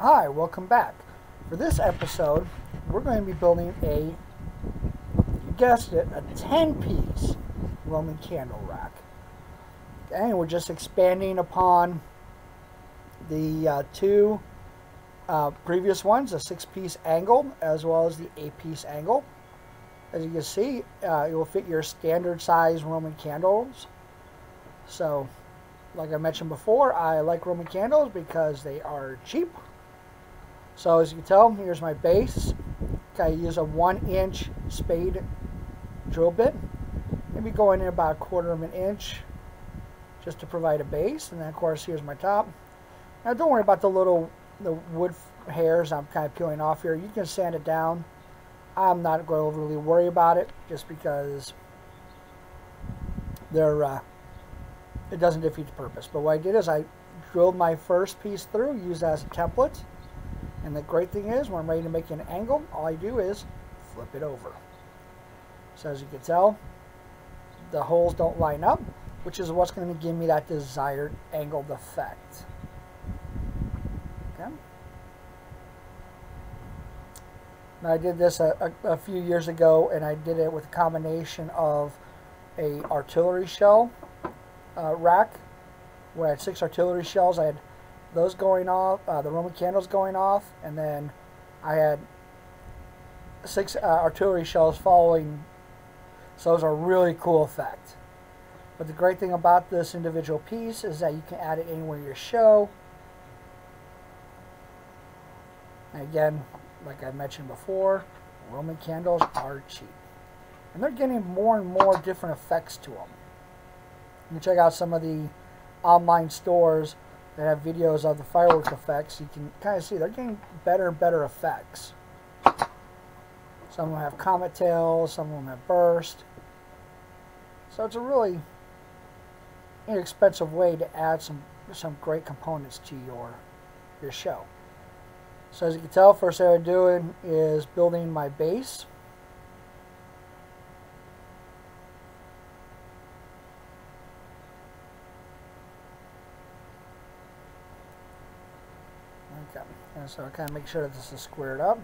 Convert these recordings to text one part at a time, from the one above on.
Hi, welcome back. For this episode, we're going to be building you guessed it, a 10-piece Roman candle rack. And we're just expanding upon the two previous ones, a 6-piece angle as well as the 8-piece angle. As you can see, it will fit your standard size Roman candles. So, like I mentioned before, I like Roman candles because they are cheap. So as you can tell, here's my base. I use a 1-inch spade drill bit. Maybe going in about 1/4 of an inch just to provide a base. And then of course here's my top. Now don't worry about the wood hairs I'm kind of peeling off here. You can sand it down. I'm not going to overly worry about it just because it doesn't defeat the purpose. But what I did is I drilled my first piece through, used that as a template. And the great thing is, when I'm ready to make an angle, all I do is flip it over. So as you can tell, the holes don't line up, which is what's going to give me that desired angled effect. Okay. Now I did this a few years ago, and I did it with a combination of a artillery shell rack, where I had 6 artillery shells. I had those going off, the Roman candles going off, and then I had 6 artillery shells following. So it was a really cool effect. But the great thing about this individual piece is that you can add it anywhere in your show. And again, like I mentioned before, Roman candles are cheap. And they're getting more and more different effects to them. You can check out some of the online stores that have videos of the fireworks effects. You can kind of see they're getting better and better effects. Some of them have comet tails, some of them have burst. So it's a really inexpensive way to add some great components to your show. So as you can tell, first thing I'm doing is building my base. Okay, and so I kind of make sure that this is squared up.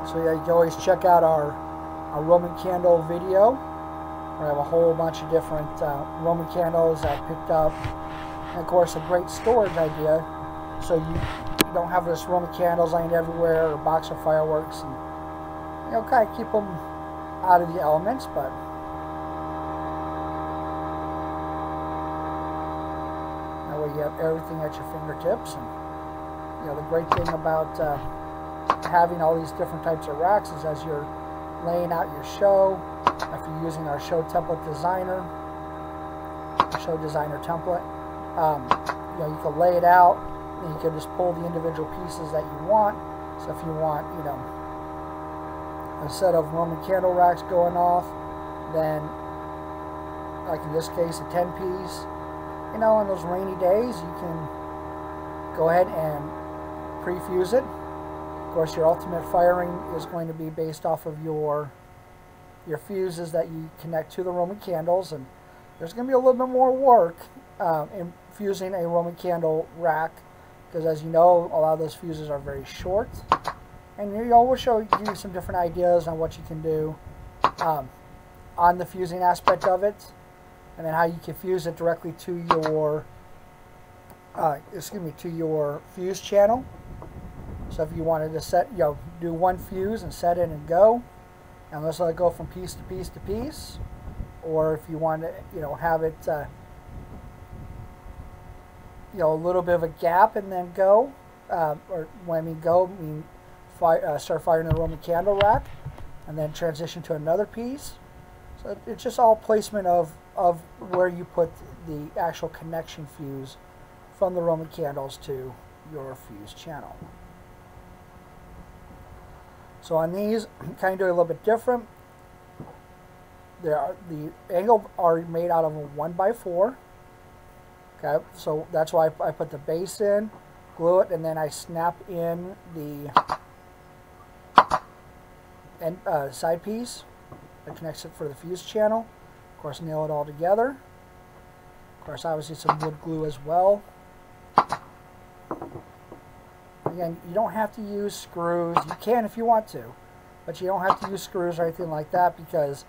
So yeah, you can always check out our Roman candle video. We have a whole bunch of different Roman candles I picked up. And of course, a great storage idea, so you don't have this Roman candles laying everywhere or a box of fireworks, and kind of keep them out of the elements. But that way you have everything at your fingertips. And the great thing about having all these different types of racks is as you're laying out your show, if you're using our show designer template, you can lay it out. And you can just pull the individual pieces that you want. So if you want, a set of Roman candle racks going off, then, like in this case, a 10-piece, on those rainy days, you can go ahead and pre-fuse it. Of course, your ultimate firing is going to be based off of your fuses that you connect to the Roman candles, and there's going to be a little bit more work in fusing a Roman candle rack. Because as you know, a lot of those fuses are very short. And we'll show you some different ideas on what you can do on the fusing aspect of it. And then how you can fuse it directly to your your fuse channel. So if you wanted to do one fuse and set it and go, and let's let it go from piece to piece to piece. Or if you want to have it a little bit of a gap and then go, or when I mean go, I mean start firing the Roman candle rack and then transition to another piece. So it's just all placement of where you put the actual connection fuse from the Roman candles to your fuse channel. So on these, kind of do a little bit different. The angle are made out of a 1x4. Okay, so that's why I put the base in, glue it, and then I snap in the side piece that connects it for the fuse channel. Of course, nail it all together. Of course, obviously some wood glue as well. Again, you don't have to use screws. You can if you want to, but you don't have to use screws or anything like that, because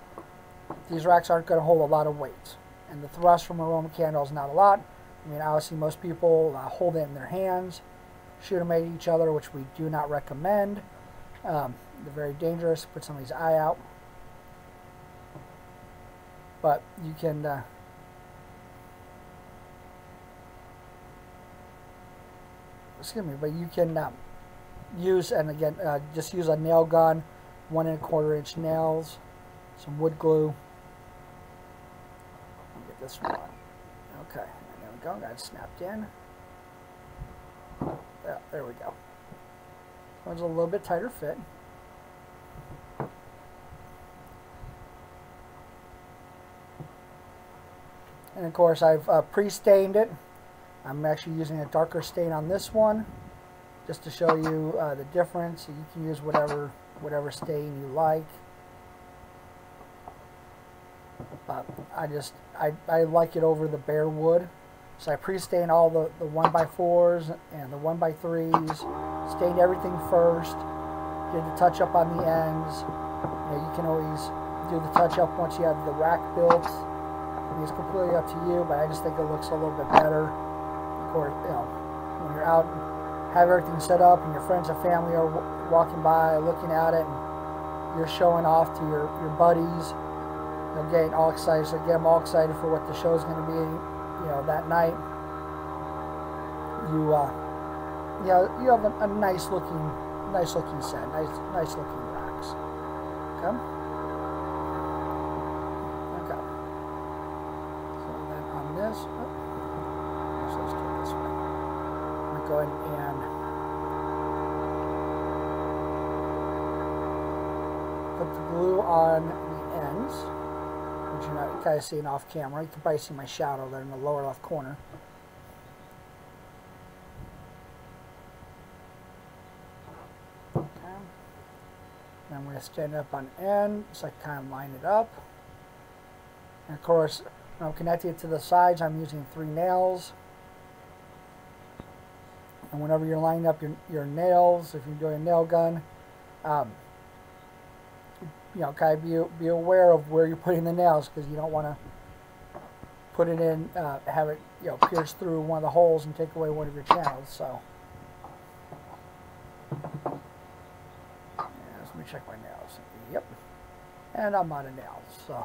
these racks aren't going to hold a lot of weight. And the thrust from a Roman candle is not a lot. I mean, obviously most people hold it in their hands, shoot them at each other, which we do not recommend. They're very dangerous. Put somebody's eye out. But you can but you can use, and again, just use a nail gun, 1 1/4 inch nails, some wood glue. Get this one. Okay, and there we go. Got it snapped in. Yeah, there we go. That was a little bit tighter fit. And of course, I've pre-stained it. I'm actually using a darker stain on this one, just to show you the difference. You can use whatever stain you like. But I like it over the bare wood. So I pre-stained all the 1x4s and the 1x3s. Stained everything first. Did the touch-up on the ends. You can always do the touch-up once you have the rack built. It's completely up to you, but I just think it looks a little bit better. Of course, when you're out and have everything set up and your friends and family are walking by looking at it, and you're showing off to your buddies, getting all excited. So again, I'm all excited for what the show is going to be, that night. You have a nice looking set, nice looking racks. Okay. This. Oh, so let's do it this way. I'm going to go ahead and put the glue on the ends, which you're not kind of seeing off camera. You can probably see my shadow there in the lower left corner. Okay. Then I'm going to stand up on end so I kind of line it up. And of course, when I'm connecting it to the sides, I'm using 3 nails. And whenever you're lining up your nails, if you're doing a nail gun, kind of be aware of where you're putting the nails, because you don't want to put it in, have it pierce through one of the holes and take away one of your channels. So, let me check my nails. Yep, and I'm out of nails. So.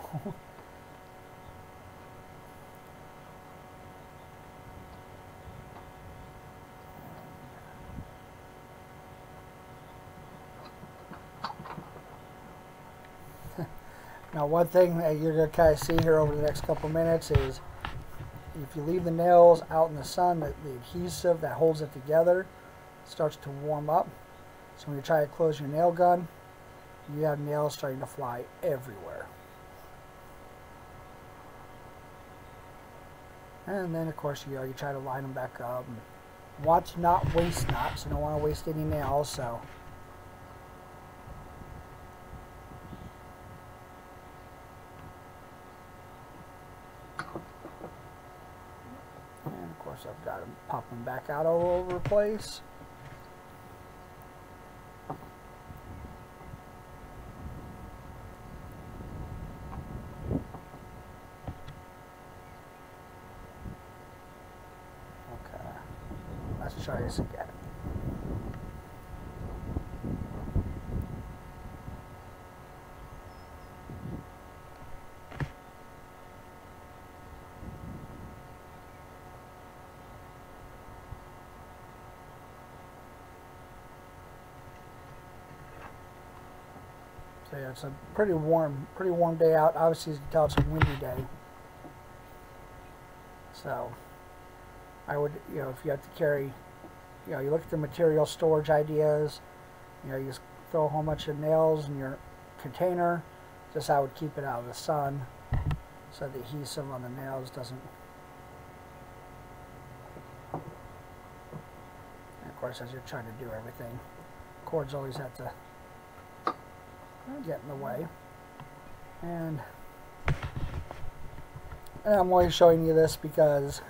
Now, one thing that you're going to kind of see here over the next couple minutes is, if you leave the nails out in the sun, the adhesive that holds it together starts to warm up. So when you try to close your nail gun, you have nails starting to fly everywhere. And then, of course, you try to line them back up. Want to not waste knots. You don't want to waste any nails, so. And of course, I've got them popping back out all over the place. Okay, let's try this again. So yeah, it's a pretty warm day out. Obviously, as you can tell, it's a windy day. So I would, if you have to carry, you look at the material storage ideas. You just throw a whole bunch of nails in your container. Just I would keep it out of the sun, so the adhesive on the nails doesn't. course, as you're trying to do everything, cords always have to get in the way. And I'm only showing you this because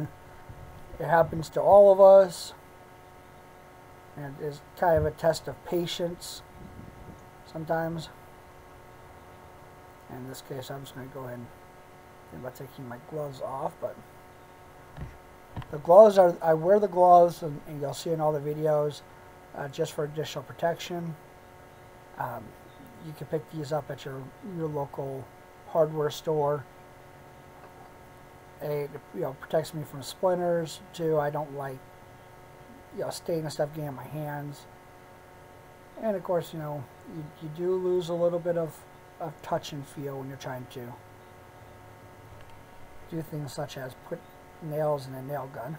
it happens to all of us, and it's kind of a test of patience sometimes. In this case, I'm just going to go ahead and think about taking my gloves off, but the gloves are, I wear the gloves, and you'll see in all the videos, just for additional protection. You can pick these up at your local hardware store. It protects me from splinters. Two, I don't like stain and stuff getting in my hands. And of course, you do lose a little bit of touch and feel when you're trying to do things such as put nails in a nail gun.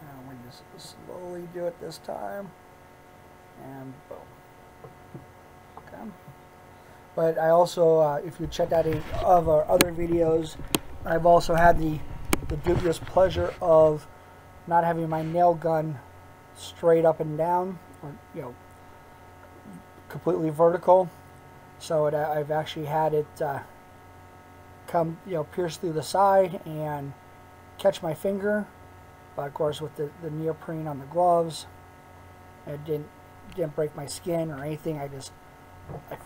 And we just slowly do it this time, and boom. Okay. But I also, if you check out any of our other videos, I've also had the dubious pleasure of not having my nail gun straight up and down, or completely vertical. So I've actually had it come, pierce through the side and catch my finger. But of course, with the neoprene on the gloves, it didn't break my skin or anything. I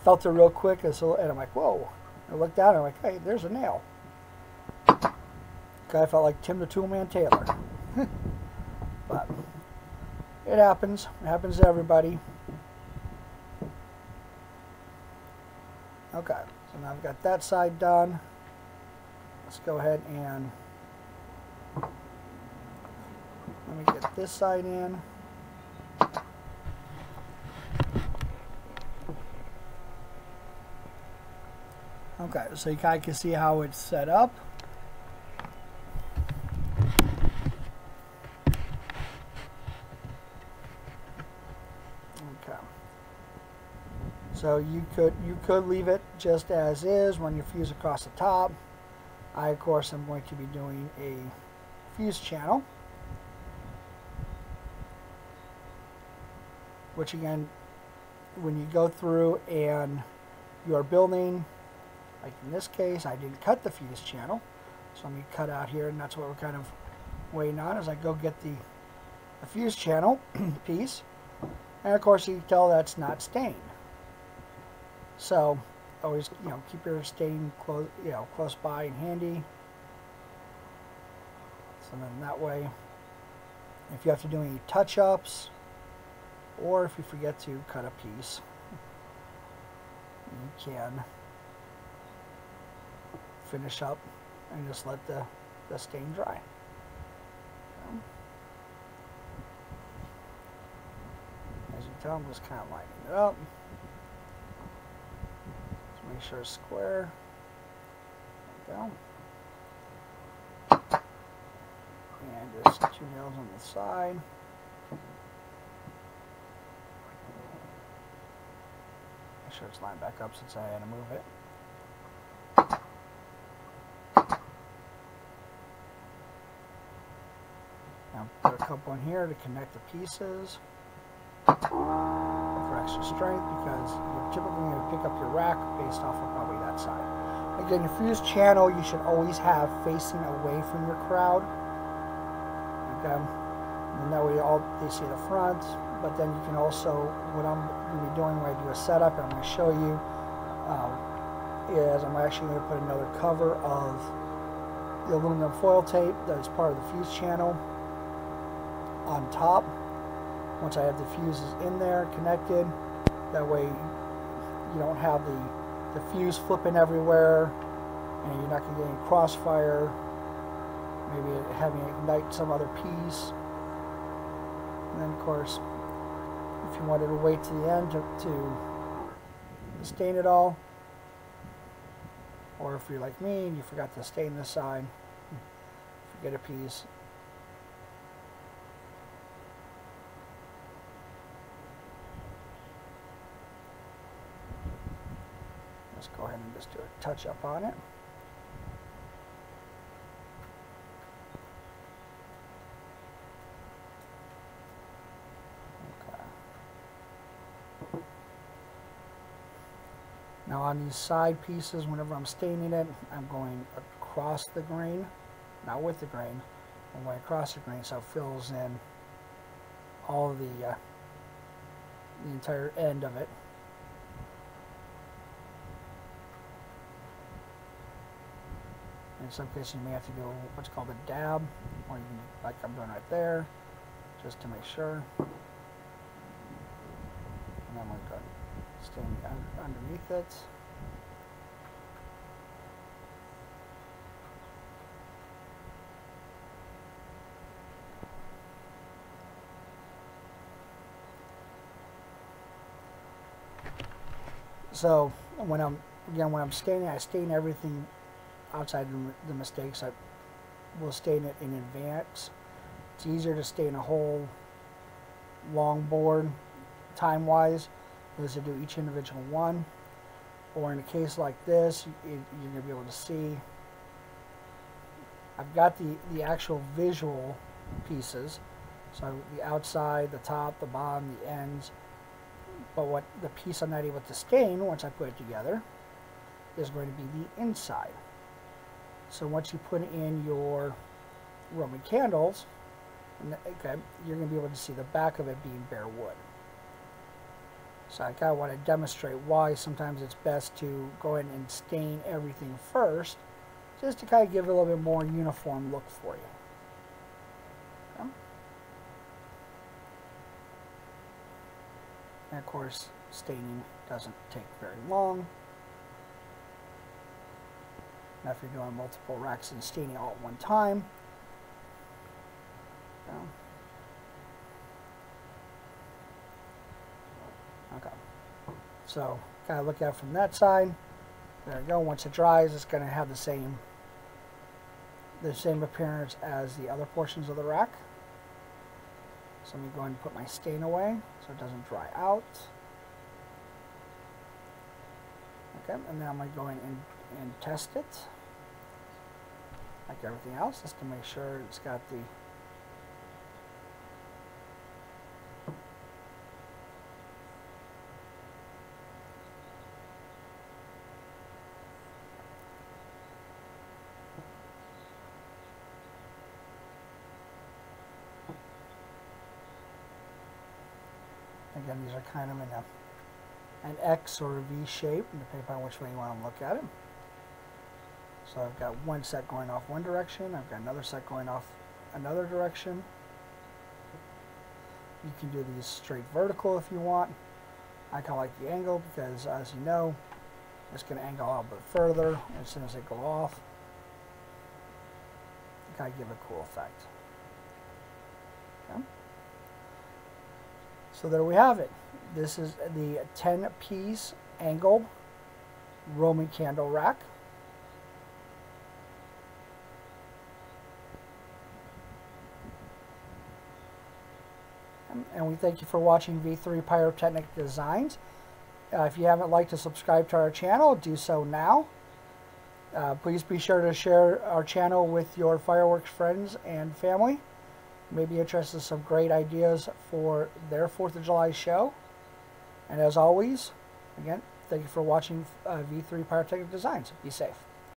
felt it real quick, and I'm like, whoa. I looked down and I'm like, hey, there's a nail. I felt like Tim the Toolman Taylor. But it happens. It happens to everybody. Okay, so now I've got that side done. Let's go ahead and let me get this side in. Okay, so you kind of can see how it's set up. Okay. So you could leave it just as is, run your fuse across the top. I, of course, am going to be doing a fuse channel, which again, when you go through and you are building, like in this case, I didn't cut the fuse channel, so let me cut out here, and that's what we're kind of waiting on as I go get the fuse channel piece. And of course, you can tell that's not stained. So always, keep your stain close by and handy. So then that way, if you have to do any touch-ups, or if you forget to cut a piece, you can finish up and just let the stain dry. As you can tell, I'm just kind of lining it up. Just make sure it's square. There we go. And just 2 nails on the side. Make sure it's lined back up since I had to move it. Now put a couple in here to connect the pieces for extra strength, because you're typically going to pick up your rack based off of probably that side. Again, your fuse channel you should always have facing away from your crowd. Okay, and that way they see the front. But then you can also, what I'm going to be doing when I do a setup, I'm going to show you, is I'm actually going to put another cover of the aluminum foil tape that is part of the fuse channel on top. Once I have the fuses in there connected, that way you don't have the fuse flipping everywhere, and you're not going to get any crossfire, maybe having it ignite some other piece. And then of course, if you wanted to wait to the end to stain it all, or if you're like me and you forgot to stain this side, forget a piece, let's go ahead and just do a touch up on it. Now on these side pieces, whenever I'm staining it, I'm going across the grain, not with the grain, I'm going across the grain so it fills in all of the entire end of it. In some cases you may have to do what's called a dab, or you can, like I'm doing right there, just to make sure. And then I'm going to stain underneath it. So when I'm staining, I stain everything outside the mistakes. I will stain it in advance. It's easier to stain a whole long board time-wise than to do each individual one. Or in a case like this, you're going to be able to see. I've got the actual visual pieces, so the outside, the top, the bottom, the ends. But what the piece I'm not able to stain once I put it together is going to be the inside. So once you put in your Roman candles, okay, you're going to be able to see the back of it being bare wood. So I kind of want to demonstrate why sometimes it's best to go ahead and stain everything first, just to kind of give it a little bit more uniform look for you. Okay. And of course, staining doesn't take very long. Now if you're doing multiple racks and staining all at one time, okay. So kind of look at it from that side. There you go. Once it dries, it's going to have the same appearance as the other portions of the rack. So let me go ahead and put my stain away so it doesn't dry out. Okay, and then I'm going to go in and test it, like everything else, just to make sure it's got the again, these are kind of in an X or a V shape, depending upon which way you want to look at it. So I've got one set going off one direction, I've got another set going off another direction. You can do these straight vertical if you want. I kind of like the angle because, as you know, it's going to angle out a bit further as soon as they go off. Kind of give a cool effect. Okay. So there we have it. This is the 10-piece angled Roman candle rack. And we thank you for watching V3 Pyrotechnic Designs. If you haven't liked to subscribe to our channel, do so now. Please be sure to share our channel with your fireworks friends and family. You may be interested in some great ideas for their 4th of July show. And as always, again, thank you for watching V3 Pyrotechnic Designs. Be safe.